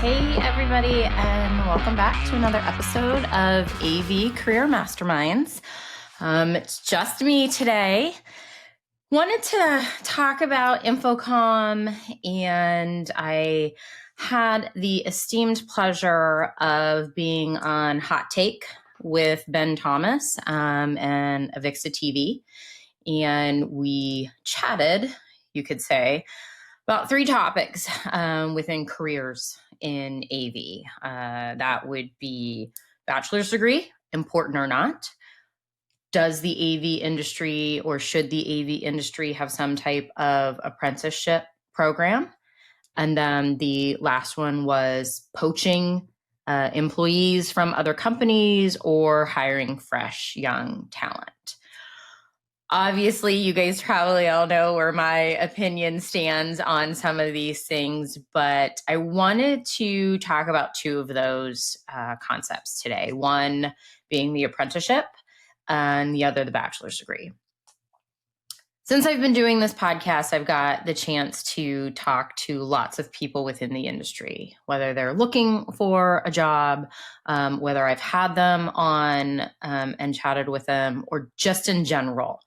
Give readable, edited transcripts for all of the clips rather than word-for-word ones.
Hey, everybody, and welcome back to another episode of AV Career Masterminds. It's just me today. Wanted to talk about Infocom, and I had the esteemed pleasure of being on Hot Take with Ben Thomas and Avixa TV, and we chatted, you could say, about 3 topics within careers in AV. That would be bachelor's degree, important or not. Does the AV industry or should the AV industry have some type of apprenticeship program? And then the last one was poaching employees from other companies or hiring fresh young talent. Obviously, you guys probably all know where my opinion stands on some of these things, but I wanted to talk about 2 of those concepts today. One being the apprenticeship and the other the bachelor's degree. Since I've been doing this podcast, I've got the chance to talk to lots of people within the industry, whether they're looking for a job, whether I've had them on and chatted with them, or just in general.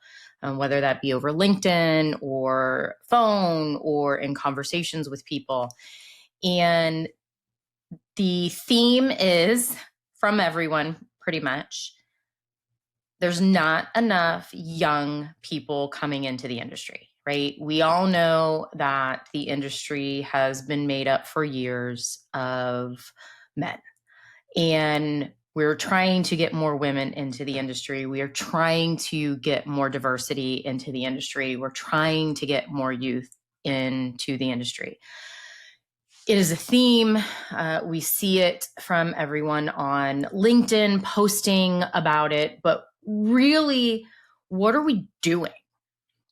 Whether that be over LinkedIn or phone or in conversations with people. And the theme is from everyone, pretty much, there's not enough young people coming into the industry, right? We all know that the industry has been made up for years of men. And we're trying to get more women into the industry. We are trying to get more diversity into the industry. We're trying to get more youth into the industry. It is a theme. We see it from everyone on LinkedIn posting about it. But really, what are we doing?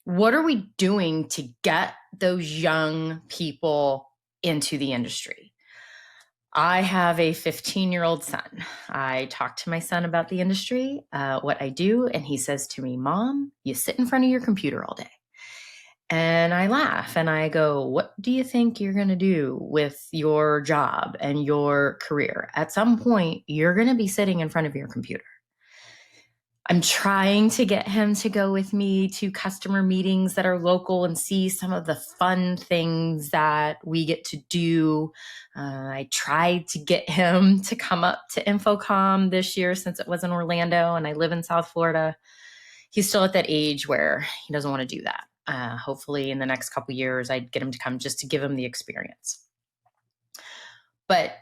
What are we doing to get those young people into the industry? I have a 15-year-old son. I talk to my son about the industry, what I do, and he says to me, "Mom, you sit in front of your computer all day." And I laugh and I go, "What do you think you're going to do with your job and your career? At some point, you're going to be sitting in front of your computer." I'm trying to get him to go with me to customer meetings that are local and see some of the fun things that we get to do. I tried to get him to come up to Infocom this year since it was in Orlando and I live in South Florida. He's still at that age where he doesn't want to do that. Hopefully in the next couple years, I'd get him to come just to give him the experience. But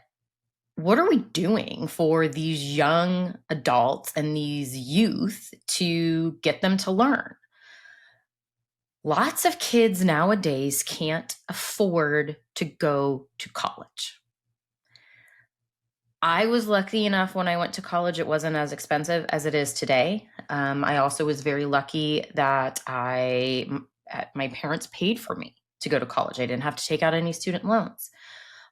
what are we doing for these young adults and these youth to get them to learn? Lots of kids nowadays can't afford to go to college. I was lucky enough when I went to college, it wasn't as expensive as it is today. I also was very lucky that my parents paid for me to go to college. I didn't have to take out any student loans.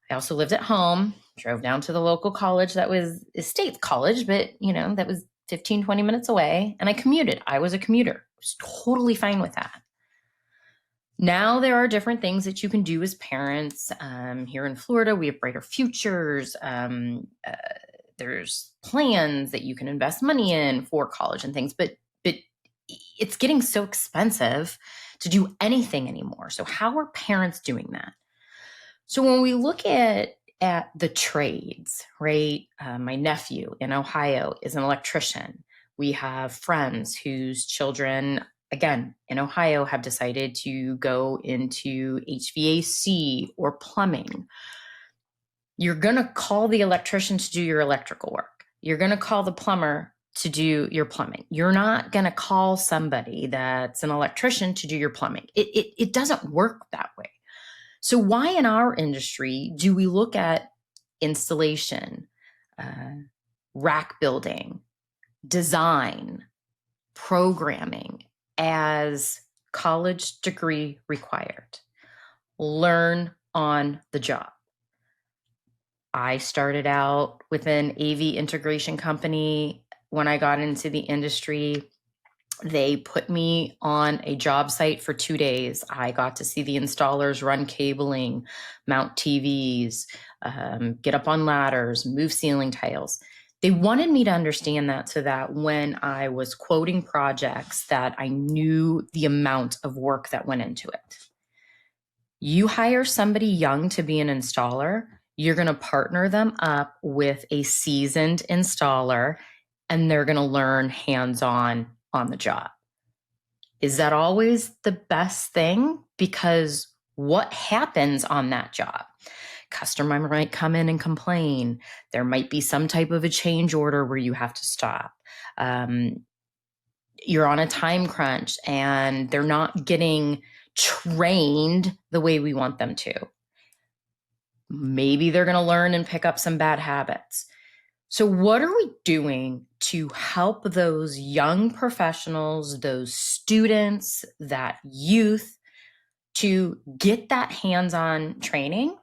I also lived at home, drove down to the local college that was a state college, but that was 15, 20 minutes away. And I commuted. I was a commuter. I was totally fine with that. Now there are different things that you can do as parents. Here in Florida, we have Brighter Futures. There's plans that you can invest money in for college and things, but it's getting so expensive to do anything anymore. So how are parents doing that? So when we look at the trades, right? My nephew in Ohio is an electrician. We have friends whose children, again, in Ohio, have decided to go into HVAC or plumbing. You're going to call the electrician to do your electrical work. You're going to call the plumber to do your plumbing. You're not going to call somebody that's an electrician to do your plumbing. It doesn't work that way. So why in our industry do we look at installation, rack building, design, programming as college degree required? Learn on the job. I started out with an AV integration company when I got into the industry. They put me on a job site for 2 days. I got to see the installers run cabling, mount TVs, get up on ladders, move ceiling tiles. They wanted me to understand that so that when I was quoting projects that I knew the amount of work that went into it. You hire somebody young to be an installer, you're going to partner them up with a seasoned installer, and they're going to learn hands-on on the job. Is that always the best thing? Because what happens on that job? Customer might come in and complain. There might be some type of a change order where you have to stop. You're on a time crunch and they're not getting trained the way we want them to. Maybe they're going to learn and pick up some bad habits. So what are we doing to help those young professionals, those students, that youth to get that hands-on training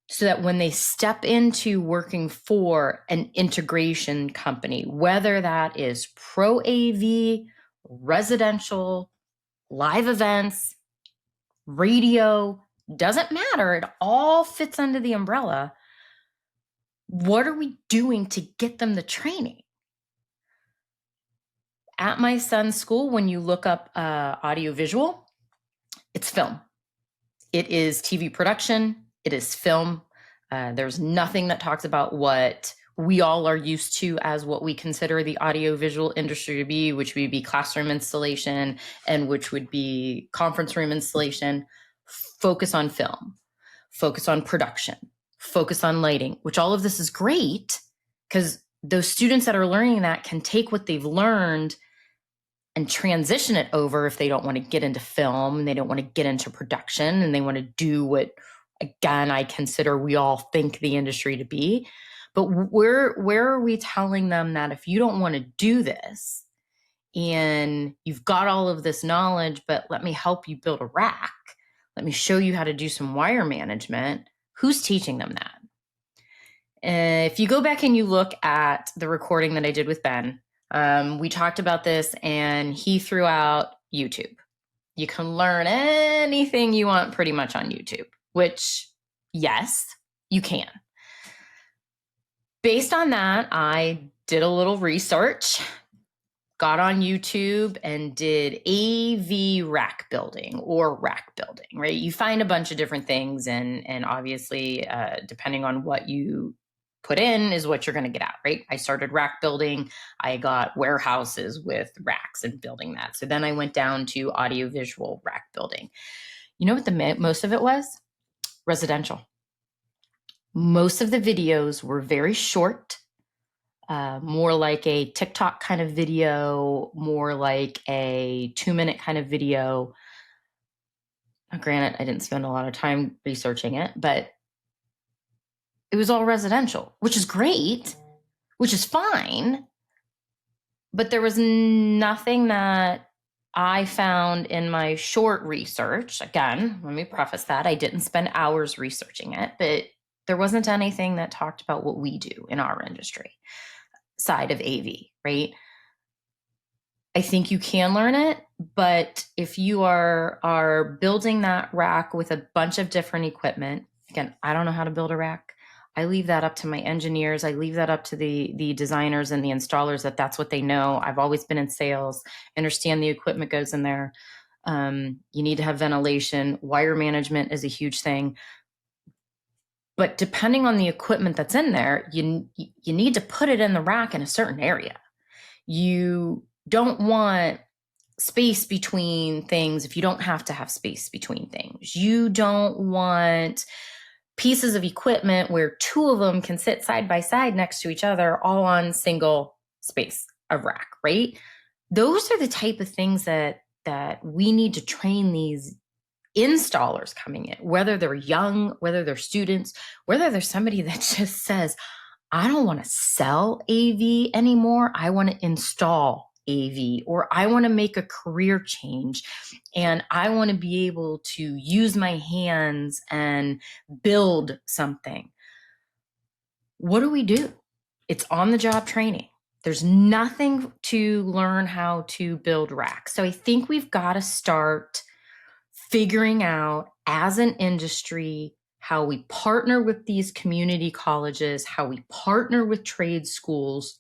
so that when they step into working for an integration company, whether that is pro AV, residential, live events, radio, doesn't matter, it all fits under the umbrella. What are we doing to get them the training? At my son's school, when you look up audiovisual, it's film. It is TV production. It is film. There's nothing that talks about what we all are used to as what we consider the audiovisual industry to be, which would be classroom installation and which would be conference room installation. Focus on film, focus on production, focus on lighting, which all of this is great because those students that are learning that can take what they've learned and transition it over if they don't want to get into film and they don't want to get into production and they want to do what, again, I consider we all think the industry to be. But where are we telling them that if you don't want to do this and you've got all of this knowledge, but let me help you build a rack, let me show you how to do some wire management, who's teaching them that? If you go back and you look at the recording that I did with Ben, we talked about this and he threw out YouTube. You can learn anything you want pretty much on YouTube, which, yes, you can. Based on that, I did a little research, got on YouTube and did AV rack building or rack building, right? You find a bunch of different things and obviously, depending on what you put in is what you're going to get out, right? I started rack building. I got warehouses with racks and building that. So then I went down to audiovisual rack building. You know what most of it was? Residential. Most of the videos were very short, more like a TikTok kind of video, more like a 2-minute kind of video. Now, granted, I didn't spend a lot of time researching it, but it was all residential, which is great, which is fine. But there was nothing that I found in my short research. Again, let me preface that. I didn't spend hours researching it, but there wasn't anything that talked about what we do in our industry side of AV, right? I think you can learn it, but if you are building that rack with a bunch of different equipment, again, I don't know how to build a rack. I leave that up to my engineers. I leave that up to the designers and the installers that's what they know. I've always been in sales, understand the equipment goes in there. You need to have ventilation. Wire management is a huge thing. But depending on the equipment that's in there, you need to put it in the rack in a certain area. You don't want space between things if you don't have to have space between things. You don't want pieces of equipment where two of them can sit side by side next to each other, all on single space of rack, right? Those are the type of things that we need to train these installers coming in, whether they're young, whether they're students, whether there's somebody that just says, I don't want to sell AV anymore. I want to install AV, or I want to make a career change and I want to be able to use my hands and build something. What do? It's on the job training. There's nothing to learn how to build racks. So I think we've got to start figuring out as an industry how we partner with these community colleges, how we partner with trade schools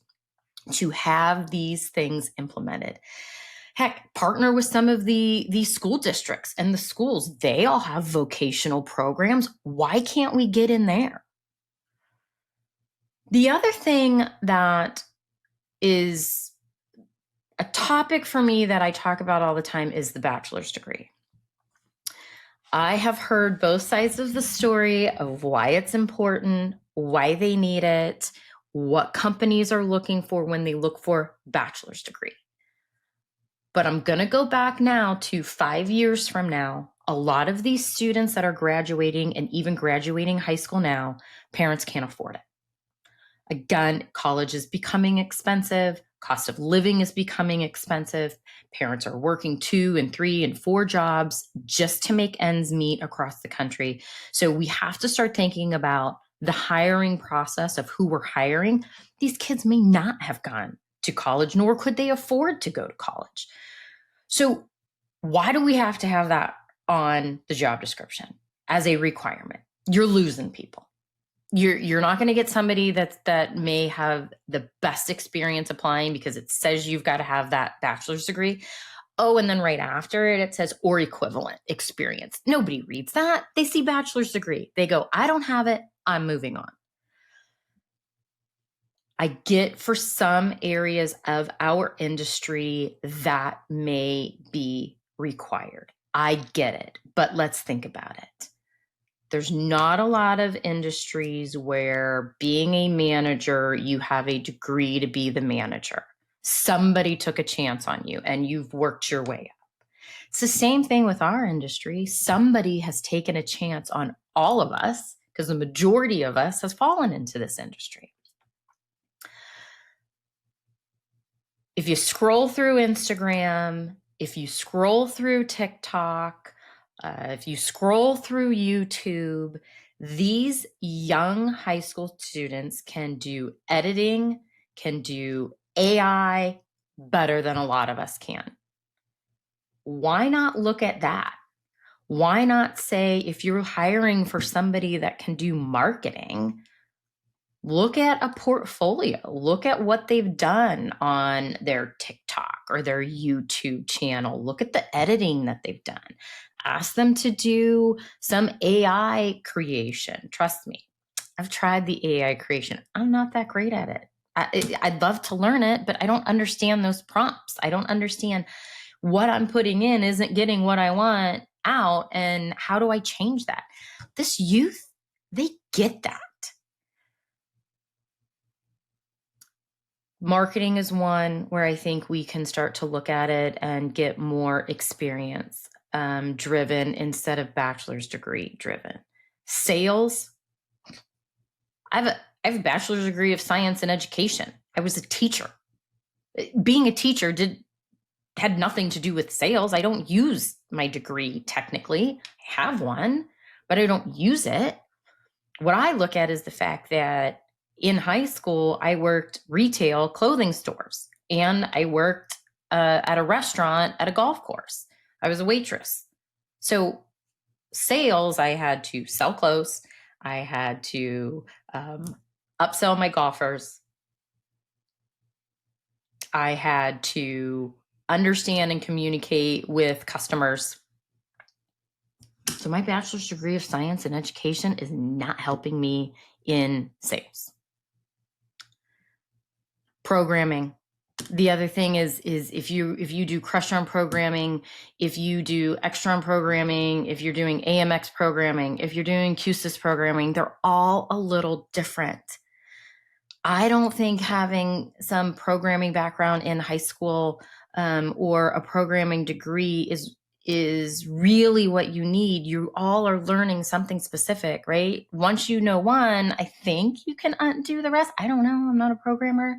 to have these things implemented. Heck, partner with some of the school districts and the schools. They all have vocational programs. Why can't we get in there? The other thing that is a topic for me that I talk about all the time is the bachelor's degree. I have heard both sides of the story of why it's important, why they need it, what companies are looking for when they look for bachelor's degree. But I'm going to go back now to 5 years from now. A lot of these students that are graduating and even graduating high school now, parents can't afford it. Again, college is becoming expensive. Cost of living is becoming expensive. Parents are working 2 and 3 and 4 jobs just to make ends meet across the country. So we have to start thinking about the hiring process of who we're hiring. These kids may not have gone to college, nor could they afford to go to college. So why do we have to have that on the job description as a requirement? You're losing people. You're not going to get somebody that may have the best experience applying because it says you've got to have that bachelor's degree. Oh, and then right after it says or equivalent experience. Nobody reads that. They see bachelor's degree. They go, I don't have it. I'm moving on. I get for some areas of our industry that may be required. I get it, but let's think about it. There's not a lot of industries where being a manager, you have a degree to be the manager. Somebody took a chance on you and you've worked your way up. It's the same thing with our industry. Somebody has taken a chance on all of us because the majority of us has fallen into this industry. If you scroll through Instagram, if you scroll through TikTok, if you scroll through YouTube, these young high school students can do editing, can do AI better than a lot of us can. Why not look at that? Why not say, if you're hiring for somebody that can do marketing, look at a portfolio, look at what they've done on their TikTok or their YouTube channel, look at the editing that they've done. Ask them to do some AI creation. Trust me, I've tried the AI creation. I'm not that great at it. I'd love to learn it, but I don't understand those prompts. I don't understand what I'm putting in isn't getting what I want out, and how do I change that? This youth, they get that. Marketing is one where I think we can start to look at it and get more experience driven instead of bachelor's degree driven. Sales, I have a bachelor's degree of science and education. I was a teacher. Being a teacher had nothing to do with sales. I don't use my degree technically. I have one, but I don't use it. What I look at is the fact that in high school, I worked retail clothing stores and I worked at a restaurant at a golf course. I was a waitress. So sales, I had to sell clothes. I had to upsell my golfers. I had to understand and communicate with customers. So my bachelor's degree of science and education is not helping me in sales. Programming. The other thing is if you do Crestron programming, if you do Extron programming, if you're doing AMX programming, if you're doing QSys programming, they're all a little different. I don't think having some programming background in high school or a programming degree is really what you need. You all are learning something specific, right? Once you know one, I think you can undo the rest. I don't know. I'm not a programmer.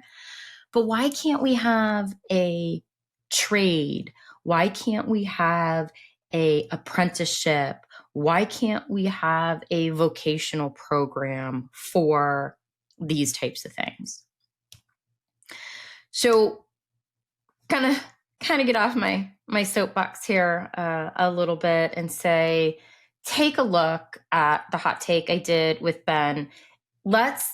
But why can't we have a trade? Why can't we have a apprenticeship? Why can't we have a vocational program for these types of things? So kind of get off my soapbox here a little bit and say, take a look at the hot take I did with Ben. Let's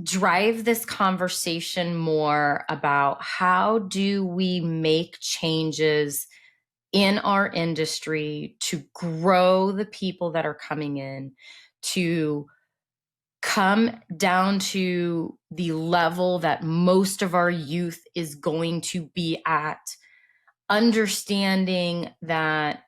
drive this conversation more about how do we make changes in our industry to grow the people that are coming in, to come down to the level that most of our youth is going to be at, understanding that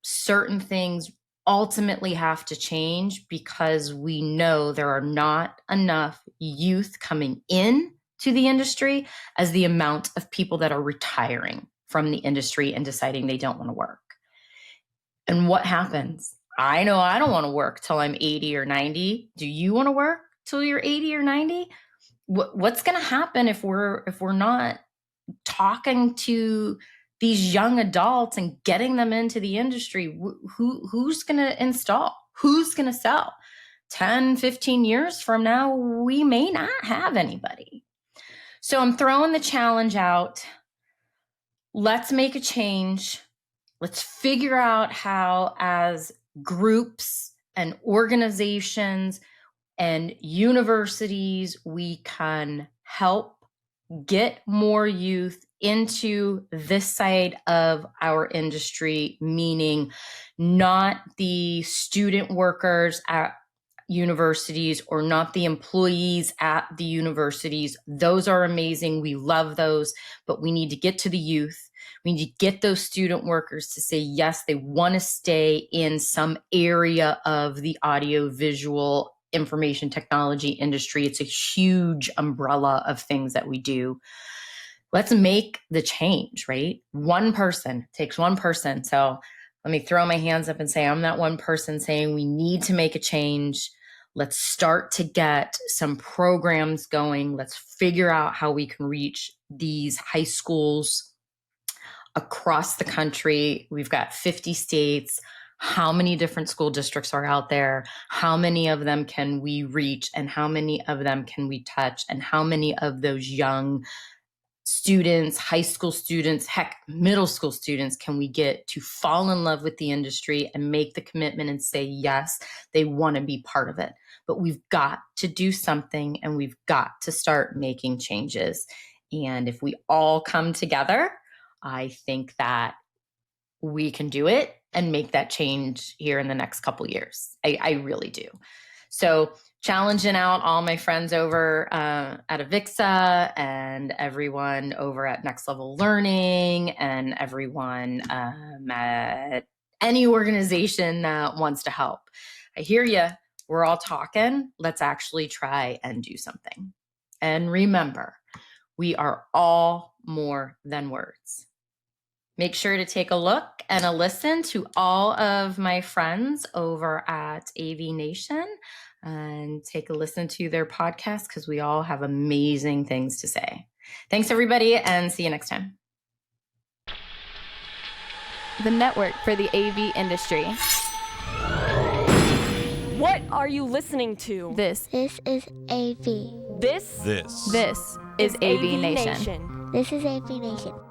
certain things ultimately have to change because we know there are not enough youth coming in to the industry as the amount of people that are retiring from the industry and deciding they don't want to work. And what happens? I know I don't want to work till I'm 80 or 90. Do you want to work till you're 80 or 90? What's going to happen if we're not talking to these young adults and getting them into the industry? Who's going to install? Who's going to sell? 10, 15 years from now, we may not have anybody. So I'm throwing the challenge out. Let's make a change. Let's figure out how, as groups and organizations and universities, we can help get more youth into this side of our industry, meaning not the student workers at universities or not the employees at the universities. Those are amazing. We love those, but we need to get to the youth. We need to get those student workers to say, yes, they want to stay in some area of the audio-visual information technology industry. It's a huge umbrella of things that we do. Let's make the change, right? One person takes one person. So let me throw my hands up and say, I'm that one person saying we need to make a change. Let's start to get some programs going. Let's figure out how we can reach these high schools across the country. We've got 50 states. How many different school districts are out there? How many of them can we reach? And how many of them can we touch? And how many of those young students, high school students, heck, middle school students, can we get to fall in love with the industry and make the commitment and say, yes, they want to be part of it. But we've got to do something, and we've got to start making changes. And if we all come together, I think that we can do it and make that change here in the next couple years. I really do. So challenging out all my friends over at Avixa and everyone over at Next Level Learning and everyone at any organization that wants to help. I hear you. We're all talking. Let's actually try and do something. And remember, we are all more than words. Make sure to take a look and a listen to all of my friends over at AVNation and take a listen to their podcast because we all have amazing things to say. Thanks, everybody, and see you next time. The network for the AV industry. What are you listening to? This is AV. This is AVNation. This is AVNation.